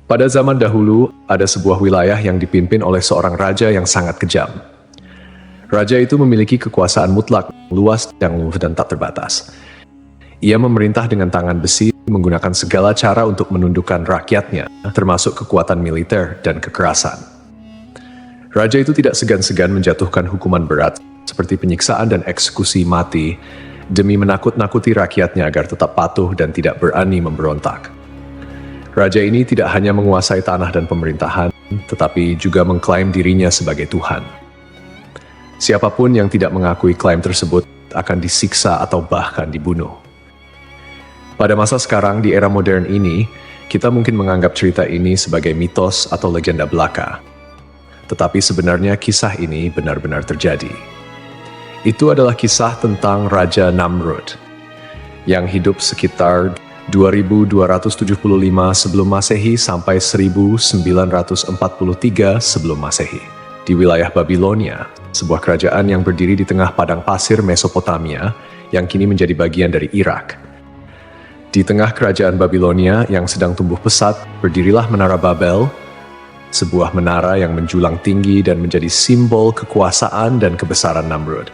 Pada zaman dahulu, ada sebuah wilayah yang dipimpin oleh seorang raja yang sangat kejam. Raja itu memiliki kekuasaan mutlak, luas, dan tak terbatas. Ia memerintah dengan tangan besi, menggunakan segala cara untuk menundukkan rakyatnya, termasuk kekuatan militer dan kekerasan. Raja itu tidak segan-segan menjatuhkan hukuman berat, seperti penyiksaan dan eksekusi mati, demi menakut-nakuti rakyatnya agar tetap patuh dan tidak berani memberontak. Raja ini tidak hanya menguasai tanah dan pemerintahan, tetapi juga mengklaim dirinya sebagai Tuhan. Siapapun yang tidak mengakui klaim tersebut akan disiksa atau bahkan dibunuh. Pada masa sekarang, di era modern ini, kita mungkin menganggap cerita ini sebagai mitos atau legenda belaka. Tetapi sebenarnya kisah ini benar-benar terjadi. Itu adalah kisah tentang Raja Namrud, yang hidup sekitar 2275 sebelum Masehi sampai 1943 sebelum Masehi di wilayah Babilonia, sebuah kerajaan yang berdiri di tengah padang pasir Mesopotamia yang kini menjadi bagian dari Irak. Di tengah kerajaan Babilonia yang sedang tumbuh pesat, berdirilah Menara Babel, sebuah menara yang menjulang tinggi dan menjadi simbol kekuasaan dan kebesaran Namrud.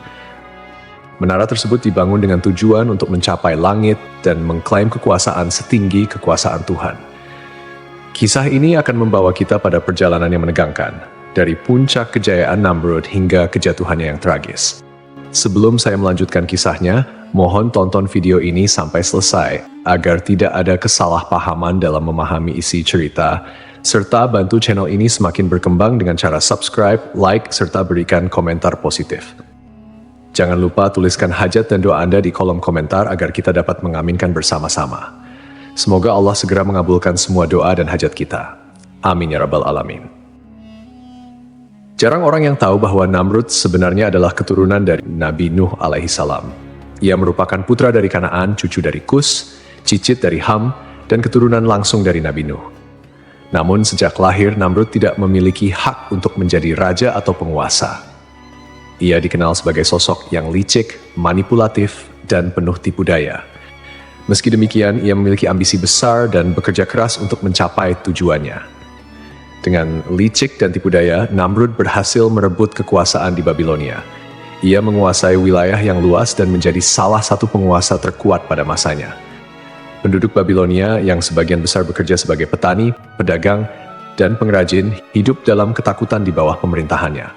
Menara tersebut dibangun dengan tujuan untuk mencapai langit dan mengklaim kekuasaan setinggi kekuasaan Tuhan. Kisah ini akan membawa kita pada perjalanan yang menegangkan, dari puncak kejayaan Namrud hingga kejatuhannya yang tragis. Sebelum saya melanjutkan kisahnya, mohon tonton video ini sampai selesai, agar tidak ada kesalahpahaman dalam memahami isi cerita, serta bantu channel ini semakin berkembang dengan cara subscribe, like, serta berikan komentar positif. Jangan lupa tuliskan hajat dan doa Anda di kolom komentar agar kita dapat mengaminkan bersama-sama. Semoga Allah segera mengabulkan semua doa dan hajat kita. Amin ya rabbal alamin. Jarang orang yang tahu bahwa Namrud sebenarnya adalah keturunan dari Nabi Nuh alaihissalam. Ia merupakan putra dari Kanaan, cucu dari Kus, cicit dari Ham, dan keturunan langsung dari Nabi Nuh. Namun sejak lahir, Namrud tidak memiliki hak untuk menjadi raja atau penguasa. Ia dikenal sebagai sosok yang licik, manipulatif, dan penuh tipu daya. Meski demikian, ia memiliki ambisi besar dan bekerja keras untuk mencapai tujuannya. Dengan licik dan tipu daya, Namrud berhasil merebut kekuasaan di Babilonia. Ia menguasai wilayah yang luas dan menjadi salah satu penguasa terkuat pada masanya. Penduduk Babilonia yang sebagian besar bekerja sebagai petani, pedagang, dan pengrajin hidup dalam ketakutan di bawah pemerintahannya.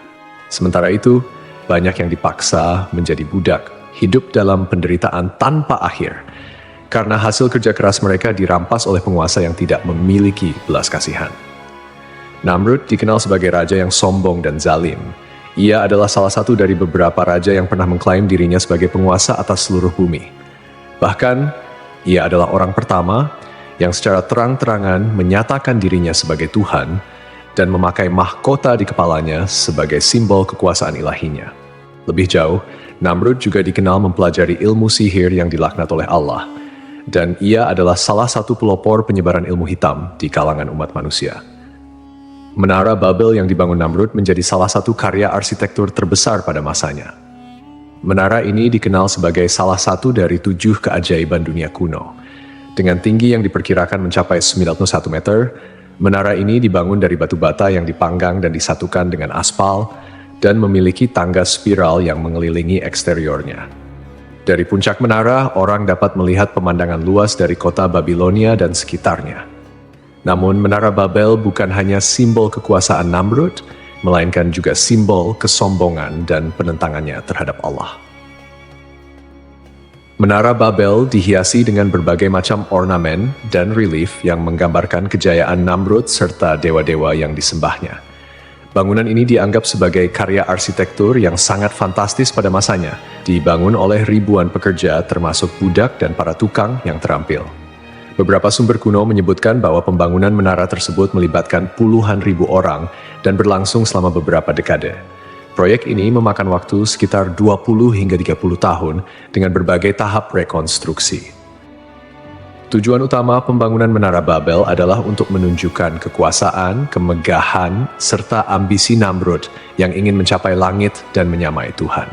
Sementara itu, banyak yang dipaksa menjadi budak, hidup dalam penderitaan tanpa akhir, karena hasil kerja keras mereka dirampas oleh penguasa yang tidak memiliki belas kasihan. Namrud dikenal sebagai raja yang sombong dan zalim. Ia adalah salah satu dari beberapa raja yang pernah mengklaim dirinya sebagai penguasa atas seluruh bumi. Bahkan, ia adalah orang pertama yang secara terang-terangan menyatakan dirinya sebagai Tuhan dan memakai mahkota di kepalanya sebagai simbol kekuasaan ilahinya. Lebih jauh, Namrud juga dikenal mempelajari ilmu sihir yang dilaknat oleh Allah, dan ia adalah salah satu pelopor penyebaran ilmu hitam di kalangan umat manusia. Menara Babel yang dibangun Namrud menjadi salah satu karya arsitektur terbesar pada masanya. Menara ini dikenal sebagai salah satu dari 7 keajaiban dunia kuno. Dengan tinggi yang diperkirakan mencapai 91 meter, menara ini dibangun dari batu bata yang dipanggang dan disatukan dengan aspal dan memiliki tangga spiral yang mengelilingi eksteriornya. Dari puncak menara, orang dapat melihat pemandangan luas dari kota Babilonia dan sekitarnya. Namun, Menara Babel bukan hanya simbol kekuasaan Namrud, melainkan juga simbol kesombongan dan penentangannya terhadap Allah. Menara Babel dihiasi dengan berbagai macam ornamen dan relief yang menggambarkan kejayaan Namrud serta dewa-dewa yang disembahnya. Bangunan ini dianggap sebagai karya arsitektur yang sangat fantastis pada masanya, dibangun oleh ribuan pekerja termasuk budak dan para tukang yang terampil. Beberapa sumber kuno menyebutkan bahwa pembangunan menara tersebut melibatkan puluhan ribu orang dan berlangsung selama beberapa dekade. Proyek ini memakan waktu sekitar 20 hingga 30 tahun dengan berbagai tahap rekonstruksi. Tujuan utama pembangunan Menara Babel adalah untuk menunjukkan kekuasaan, kemegahan, serta ambisi Namrud yang ingin mencapai langit dan menyamai Tuhan.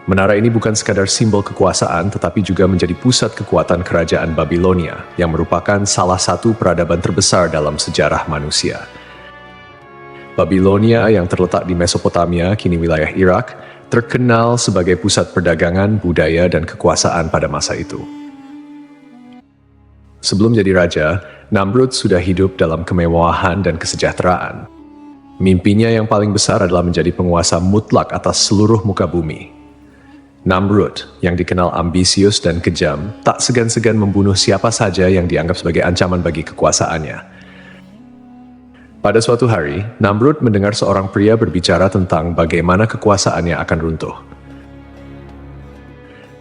Menara ini bukan sekadar simbol kekuasaan, tetapi juga menjadi pusat kekuatan kerajaan Babilonia, yang merupakan salah satu peradaban terbesar dalam sejarah manusia. Babilonia yang terletak di Mesopotamia, kini wilayah Irak, terkenal sebagai pusat perdagangan, budaya, dan kekuasaan pada masa itu. Sebelum jadi raja, Namrud sudah hidup dalam kemewahan dan kesejahteraan. Mimpinya yang paling besar adalah menjadi penguasa mutlak atas seluruh muka bumi. Namrud, yang dikenal ambisius dan kejam, tak segan-segan membunuh siapa saja yang dianggap sebagai ancaman bagi kekuasaannya. Pada suatu hari, Namrud mendengar seorang pria berbicara tentang bagaimana kekuasaannya akan runtuh.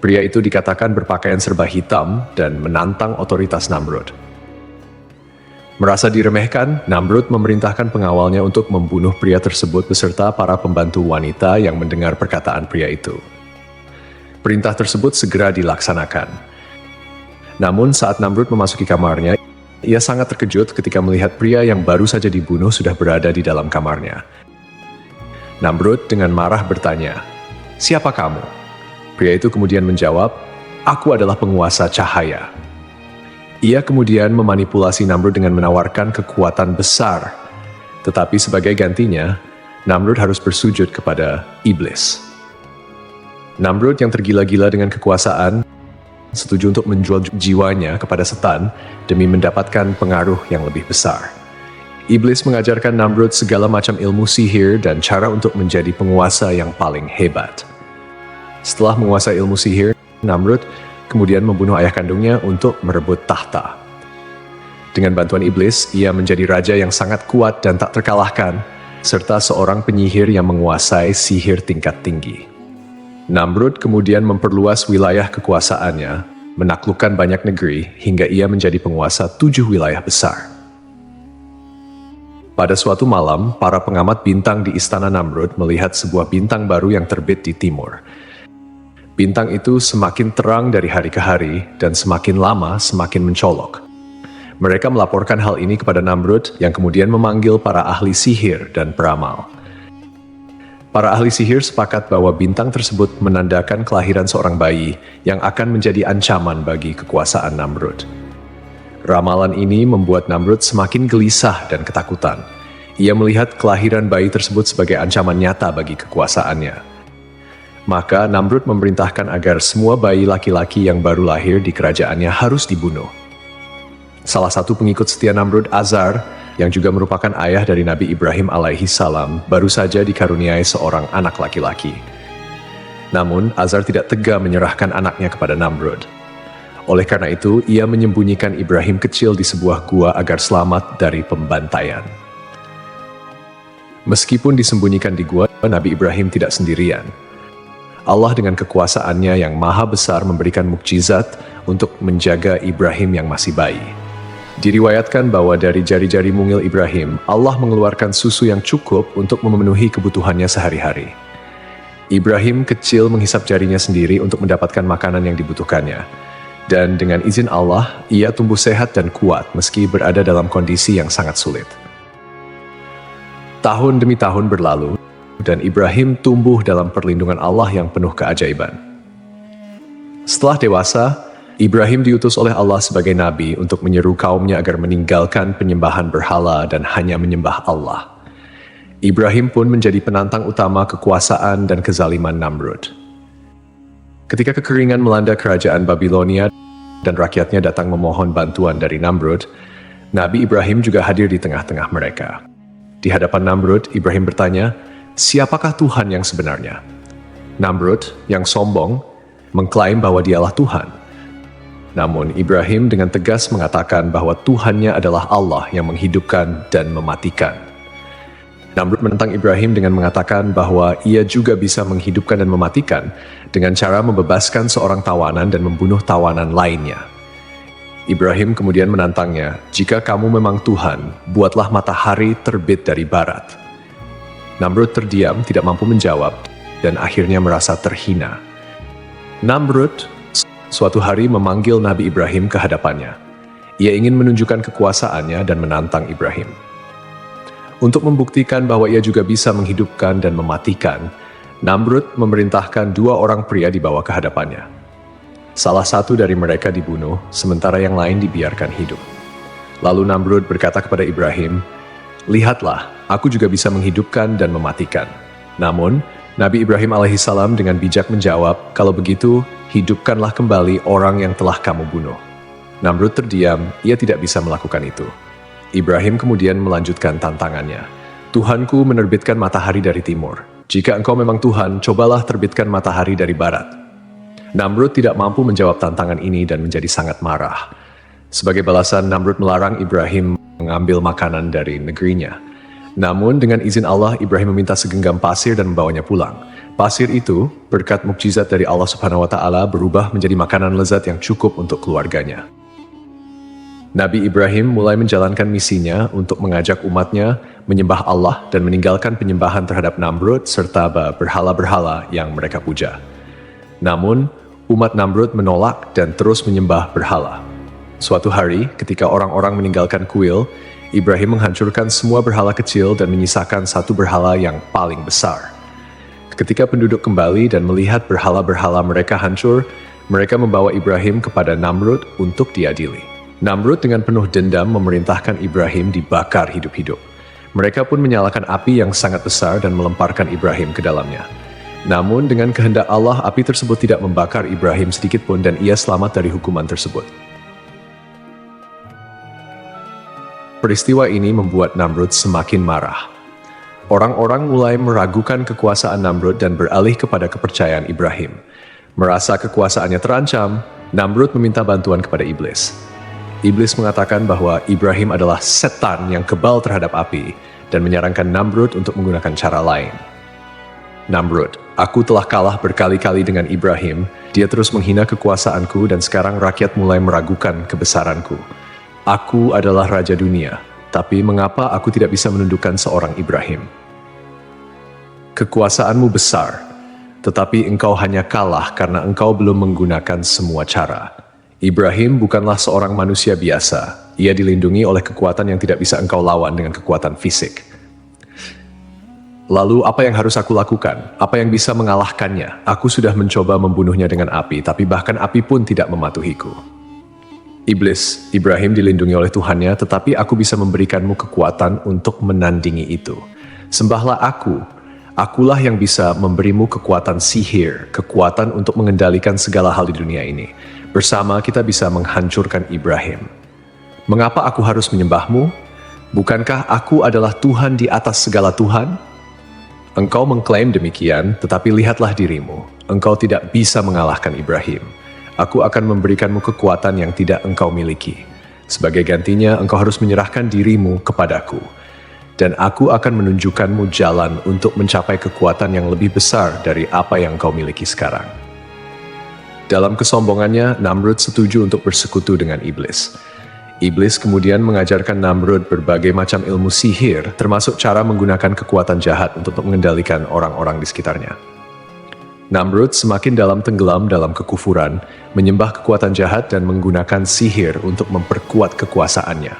Pria itu dikatakan berpakaian serba hitam dan menantang otoritas Namrud. Merasa diremehkan, Namrud memerintahkan pengawalnya untuk membunuh pria tersebut beserta para pembantu wanita yang mendengar perkataan pria itu. Perintah tersebut segera dilaksanakan. Namun saat Namrud memasuki kamarnya, ia sangat terkejut ketika melihat pria yang baru saja dibunuh sudah berada di dalam kamarnya. Namrud dengan marah bertanya, "Siapa kamu?" Pria itu kemudian menjawab, "Aku adalah penguasa cahaya." Ia kemudian memanipulasi Namrud dengan menawarkan kekuatan besar. Tetapi sebagai gantinya, Namrud harus bersujud kepada iblis. Namrud yang tergila-gila dengan kekuasaan, setuju untuk menjual jiwanya kepada setan demi mendapatkan pengaruh yang lebih besar. Iblis mengajarkan Namrud segala macam ilmu sihir dan cara untuk menjadi penguasa yang paling hebat. Setelah menguasai ilmu sihir, Namrud kemudian membunuh ayah kandungnya untuk merebut tahta. Dengan bantuan iblis, ia menjadi raja yang sangat kuat dan tak terkalahkan, serta seorang penyihir yang menguasai sihir tingkat tinggi. Namrud kemudian memperluas wilayah kekuasaannya, menaklukkan banyak negeri hingga ia menjadi penguasa 7 wilayah besar. Pada suatu malam, para pengamat bintang di istana Namrud melihat sebuah bintang baru yang terbit di timur. Bintang itu semakin terang dari hari ke hari dan semakin lama semakin mencolok. Mereka melaporkan hal ini kepada Namrud yang kemudian memanggil para ahli sihir dan peramal. Para ahli sihir sepakat bahwa bintang tersebut menandakan kelahiran seorang bayi yang akan menjadi ancaman bagi kekuasaan Namrud. Ramalan ini membuat Namrud semakin gelisah dan ketakutan. Ia melihat kelahiran bayi tersebut sebagai ancaman nyata bagi kekuasaannya. Maka Namrud memerintahkan agar semua bayi laki-laki yang baru lahir di kerajaannya harus dibunuh. Salah satu pengikut setia Namrud, Azar, yang juga merupakan ayah dari Nabi Ibrahim alaihi salam, baru saja dikaruniai seorang anak laki-laki. Namun, Azar tidak tega menyerahkan anaknya kepada Namrud. Oleh karena itu, ia menyembunyikan Ibrahim kecil di sebuah gua agar selamat dari pembantaian. Meskipun disembunyikan di gua, Nabi Ibrahim tidak sendirian. Allah dengan kekuasaannya yang maha besar memberikan mukjizat untuk menjaga Ibrahim yang masih bayi. Diriwayatkan bahwa dari jari-jari mungil Ibrahim, Allah mengeluarkan susu yang cukup untuk memenuhi kebutuhannya sehari-hari. Ibrahim kecil menghisap jarinya sendiri untuk mendapatkan makanan yang dibutuhkannya. Dan dengan izin Allah, ia tumbuh sehat dan kuat meski berada dalam kondisi yang sangat sulit. Tahun demi tahun berlalu, dan Ibrahim tumbuh dalam perlindungan Allah yang penuh keajaiban. Setelah dewasa, Ibrahim diutus oleh Allah sebagai nabi untuk menyeru kaumnya agar meninggalkan penyembahan berhala dan hanya menyembah Allah. Ibrahim pun menjadi penantang utama kekuasaan dan kezaliman Namrud. Ketika kekeringan melanda kerajaan Babilonia dan rakyatnya datang memohon bantuan dari Namrud, Nabi Ibrahim juga hadir di tengah-tengah mereka. Di hadapan Namrud, Ibrahim bertanya, "Siapakah Tuhan yang sebenarnya?" Namrud, yang sombong, mengklaim bahwa dialah Tuhan. Namun Ibrahim dengan tegas mengatakan bahwa Tuhannya adalah Allah yang menghidupkan dan mematikan. Namrud menentang Ibrahim dengan mengatakan bahwa ia juga bisa menghidupkan dan mematikan dengan cara membebaskan seorang tawanan dan membunuh tawanan lainnya. Ibrahim kemudian menantangnya, "Jika kamu memang Tuhan, buatlah matahari terbit dari barat." Namrud terdiam, tidak mampu menjawab, dan akhirnya merasa terhina. Namrud suatu hari memanggil Nabi Ibrahim ke hadapannya. Ia ingin menunjukkan kekuasaannya dan menantang Ibrahim. Untuk membuktikan bahwa ia juga bisa menghidupkan dan mematikan, Namrud memerintahkan 2 orang pria dibawa ke hadapannya. Salah satu dari mereka dibunuh, sementara yang lain dibiarkan hidup. Lalu Namrud berkata kepada Ibrahim, "Lihatlah, aku juga bisa menghidupkan dan mematikan." Namun, Nabi Ibrahim alaihissalam dengan bijak menjawab, "Kalau begitu, hidupkanlah kembali orang yang telah kamu bunuh." Namrud terdiam, ia tidak bisa melakukan itu. Ibrahim kemudian melanjutkan tantangannya. "Tuhanku menerbitkan matahari dari timur. Jika engkau memang Tuhan, cobalah terbitkan matahari dari barat." Namrud tidak mampu menjawab tantangan ini dan menjadi sangat marah. Sebagai balasan, Namrud melarang Ibrahim mengambil makanan dari negerinya. Namun dengan izin Allah, Ibrahim meminta segenggam pasir dan membawanya pulang. Pasir itu, berkat mukjizat dari Allah Subhanahu wa Ta'ala, berubah menjadi makanan lezat yang cukup untuk keluarganya. Nabi Ibrahim mulai menjalankan misinya untuk mengajak umatnya menyembah Allah dan meninggalkan penyembahan terhadap Namrud serta berhala-berhala yang mereka puja. Namun, umat Namrud menolak dan terus menyembah berhala. Suatu hari, ketika orang-orang meninggalkan kuil, Ibrahim menghancurkan semua berhala kecil dan menyisakan satu berhala yang paling besar. Ketika penduduk kembali dan melihat berhala-berhala mereka hancur, mereka membawa Ibrahim kepada Namrud untuk diadili. Namrud dengan penuh dendam memerintahkan Ibrahim dibakar hidup-hidup. Mereka pun menyalakan api yang sangat besar dan melemparkan Ibrahim ke dalamnya. Namun dengan kehendak Allah, api tersebut tidak membakar Ibrahim sedikitpun dan ia selamat dari hukuman tersebut. Peristiwa ini membuat Namrud semakin marah. Orang-orang mulai meragukan kekuasaan Namrud dan beralih kepada kepercayaan Ibrahim. Merasa kekuasaannya terancam, Namrud meminta bantuan kepada iblis. Iblis mengatakan bahwa Ibrahim adalah setan yang kebal terhadap api dan menyarankan Namrud untuk menggunakan cara lain. "Namrud, aku telah kalah berkali-kali dengan Ibrahim, dia terus menghina kekuasaanku dan sekarang rakyat mulai meragukan kebesaranku. Aku adalah raja dunia, tapi mengapa aku tidak bisa menundukkan seorang Ibrahim? Kekuasaanmu besar, tetapi engkau hanya kalah karena engkau belum menggunakan semua cara. Ibrahim bukanlah seorang manusia biasa. Ia dilindungi oleh kekuatan yang tidak bisa engkau lawan dengan kekuatan fisik. Lalu apa yang harus aku lakukan? Apa yang bisa mengalahkannya? Aku sudah mencoba membunuhnya dengan api, tapi bahkan api pun tidak mematuhiku." Iblis, Ibrahim dilindungi oleh Tuhannya, tetapi aku bisa memberikanmu kekuatan untuk menandingi itu. Sembahlah aku. Akulah yang bisa memberimu kekuatan sihir, kekuatan untuk mengendalikan segala hal di dunia ini. Bersama kita bisa menghancurkan Ibrahim. Mengapa aku harus menyembahmu? Bukankah aku adalah Tuhan di atas segala Tuhan? Engkau mengklaim demikian, tetapi lihatlah dirimu. Engkau tidak bisa mengalahkan Ibrahim. Aku akan memberikanmu kekuatan yang tidak engkau miliki. Sebagai gantinya, engkau harus menyerahkan dirimu kepadaku. Dan aku akan menunjukkanmu jalan untuk mencapai kekuatan yang lebih besar dari apa yang engkau miliki sekarang. Dalam kesombongannya, Namrud setuju untuk bersekutu dengan iblis. Iblis kemudian mengajarkan Namrud berbagai macam ilmu sihir, termasuk cara menggunakan kekuatan jahat untuk mengendalikan orang-orang di sekitarnya. Namrud semakin tenggelam dalam kekufuran, menyembah kekuatan jahat dan menggunakan sihir untuk memperkuat kekuasaannya.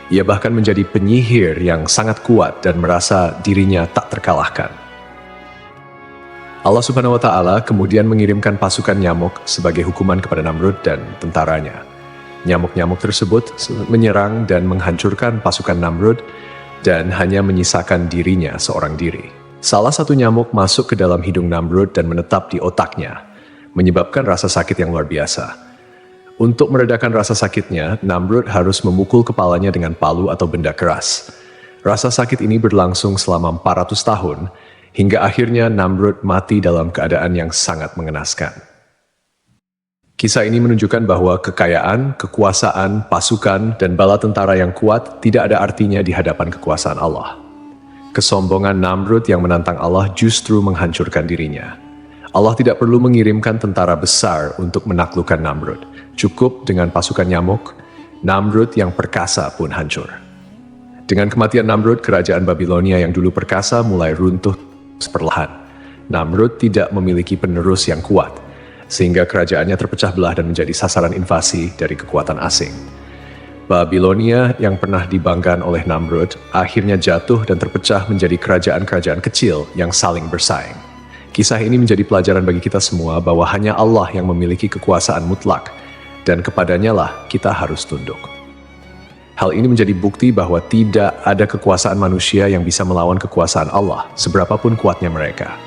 Ia bahkan menjadi penyihir yang sangat kuat dan merasa dirinya tak terkalahkan. Allah Subhanahu wa Ta'ala kemudian mengirimkan pasukan nyamuk sebagai hukuman kepada Namrud dan tentaranya. Nyamuk-nyamuk tersebut menyerang dan menghancurkan pasukan Namrud dan hanya menyisakan dirinya seorang diri. Salah satu nyamuk masuk ke dalam hidung Namrud dan menetap di otaknya, menyebabkan rasa sakit yang luar biasa. Untuk meredakan rasa sakitnya, Namrud harus memukul kepalanya dengan palu atau benda keras. Rasa sakit ini berlangsung selama 400 tahun, hingga akhirnya Namrud mati dalam keadaan yang sangat mengenaskan. Kisah ini menunjukkan bahwa kekayaan, kekuasaan, pasukan, dan bala tentara yang kuat tidak ada artinya di hadapan kekuasaan Allah. Kesombongan Namrud yang menantang Allah justru menghancurkan dirinya. Allah tidak perlu mengirimkan tentara besar untuk menaklukkan Namrud. Cukup dengan pasukan nyamuk, Namrud yang perkasa pun hancur. Dengan kematian Namrud, kerajaan Babilonia yang dulu perkasa mulai runtuh perlahan. Namrud tidak memiliki penerus yang kuat, sehingga kerajaannya terpecah belah dan menjadi sasaran invasi dari kekuatan asing. Babilonia yang pernah dibanggakan oleh Namrud akhirnya jatuh dan terpecah menjadi kerajaan-kerajaan kecil yang saling bersaing. Kisah ini menjadi pelajaran bagi kita semua bahwa hanya Allah yang memiliki kekuasaan mutlak, dan kepadanya lah kita harus tunduk. Hal ini menjadi bukti bahwa tidak ada kekuasaan manusia yang bisa melawan kekuasaan Allah, seberapapun kuatnya mereka.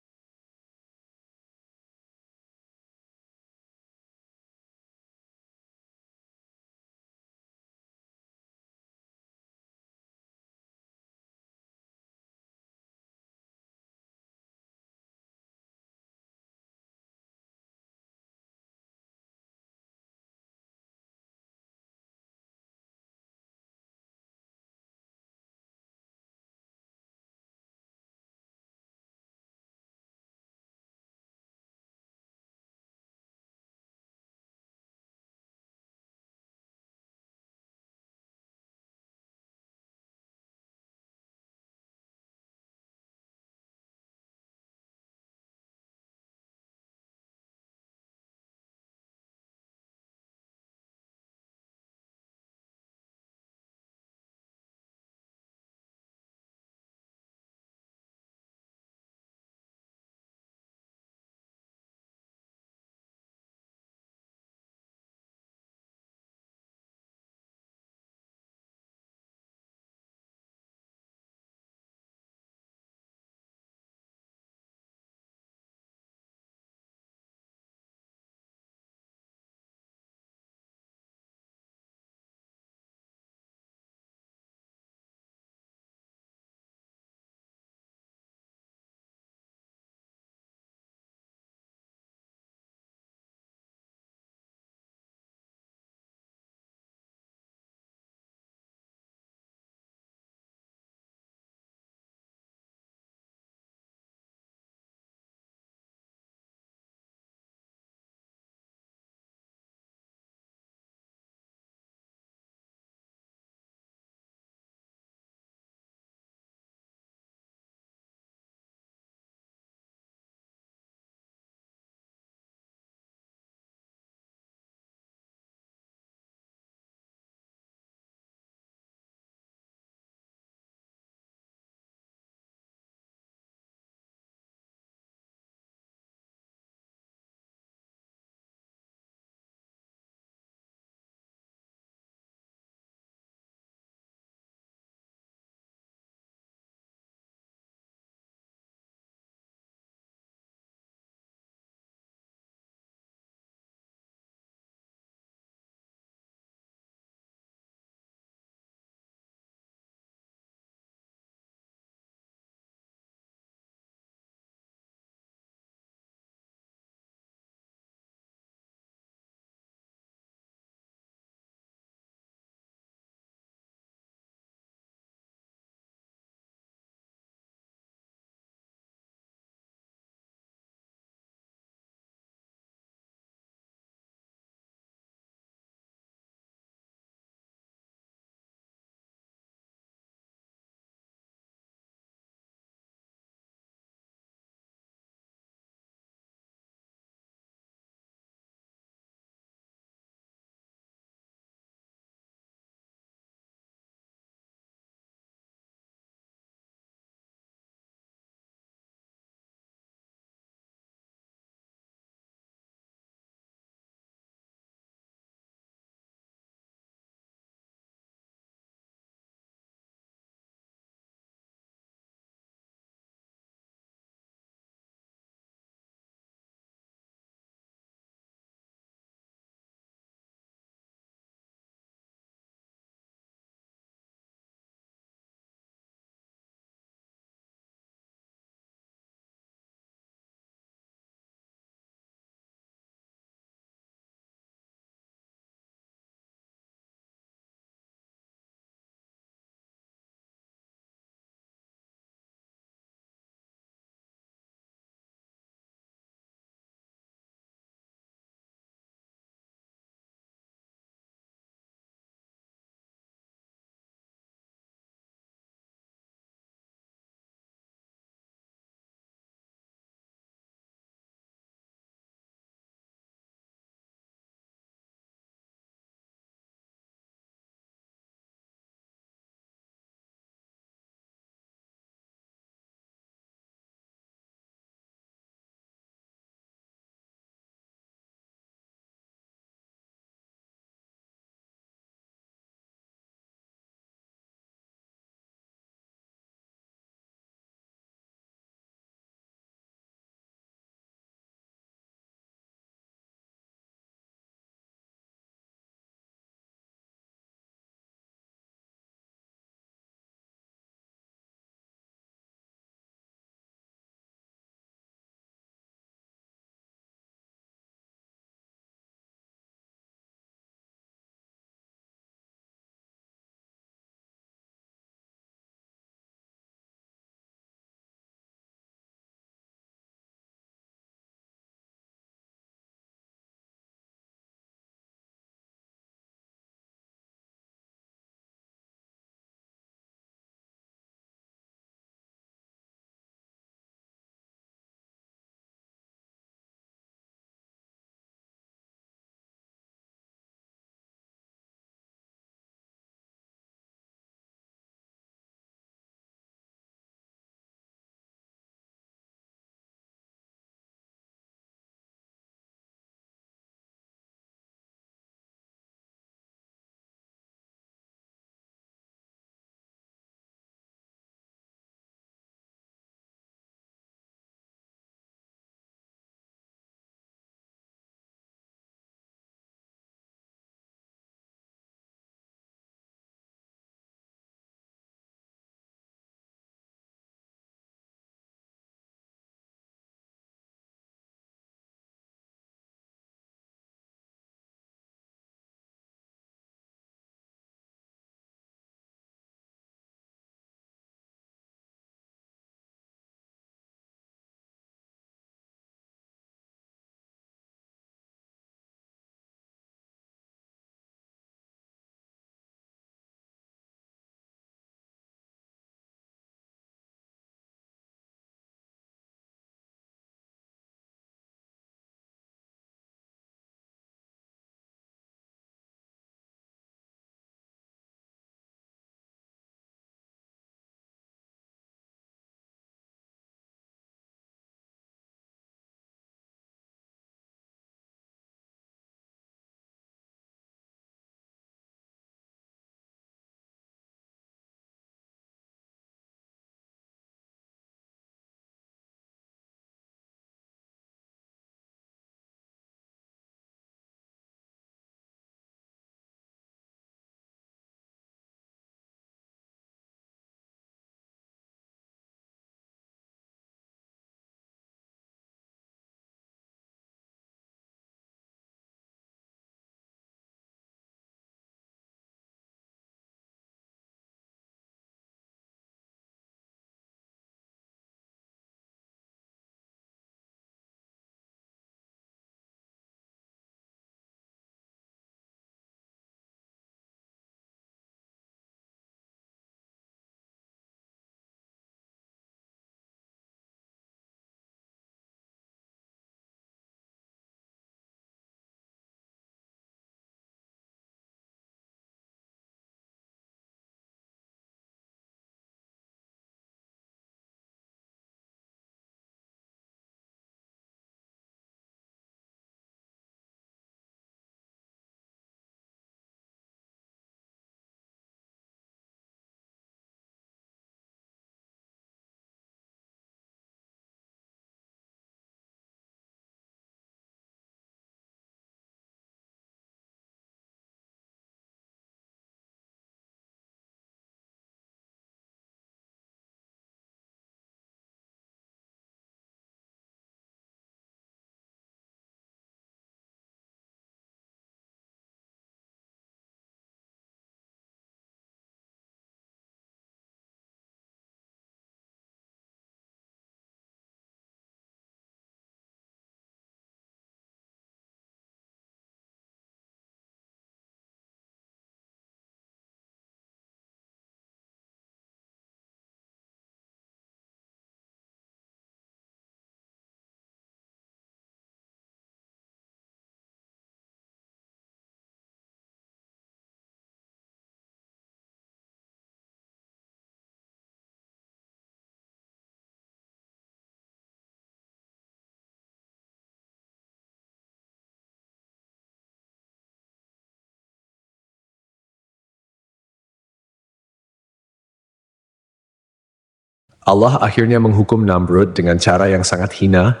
Allah akhirnya menghukum Namrud dengan cara yang sangat hina.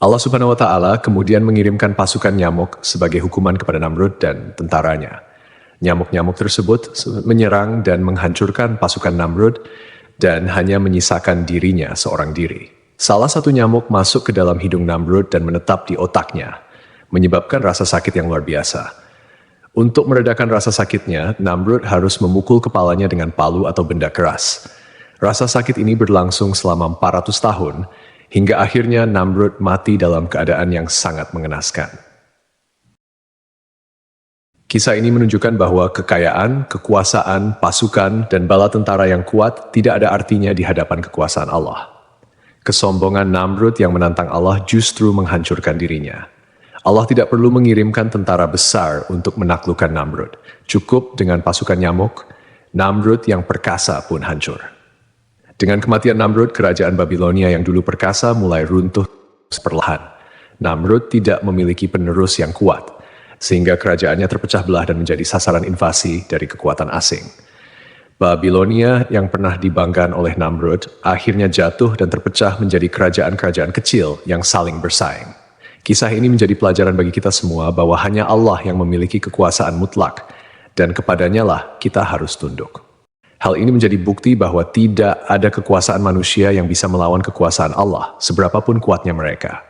Allah Subhanahu wa Ta'ala kemudian mengirimkan pasukan nyamuk sebagai hukuman kepada Namrud dan tentaranya. Nyamuk-nyamuk tersebut menyerang dan menghancurkan pasukan Namrud dan hanya menyisakan dirinya seorang diri. Salah satu nyamuk masuk ke dalam hidung Namrud dan menetap di otaknya, menyebabkan rasa sakit yang luar biasa. Untuk meredakan rasa sakitnya, Namrud harus memukul kepalanya dengan palu atau benda keras. Rasa sakit ini berlangsung selama 400 tahun, hingga akhirnya Namrud mati dalam keadaan yang sangat mengenaskan. Kisah ini menunjukkan bahwa kekayaan, kekuasaan, pasukan, dan bala tentara yang kuat tidak ada artinya di hadapan kekuasaan Allah. Kesombongan Namrud yang menantang Allah justru menghancurkan dirinya. Allah tidak perlu mengirimkan tentara besar untuk menaklukkan Namrud. Cukup dengan pasukan nyamuk, Namrud yang perkasa pun hancur. Dengan kematian Namrud, kerajaan Babilonia yang dulu perkasa mulai runtuh perlahan. Namrud tidak memiliki penerus yang kuat, sehingga kerajaannya terpecah belah dan menjadi sasaran invasi dari kekuatan asing. Babilonia yang pernah dibanggakan oleh Namrud akhirnya jatuh dan terpecah menjadi kerajaan-kerajaan kecil yang saling bersaing. Kisah ini menjadi pelajaran bagi kita semua bahwa hanya Allah yang memiliki kekuasaan mutlak, dan kepadanya lah kita harus tunduk. Hal ini menjadi bukti bahwa tidak ada kekuasaan manusia yang bisa melawan kekuasaan Allah, seberapapun kuatnya mereka.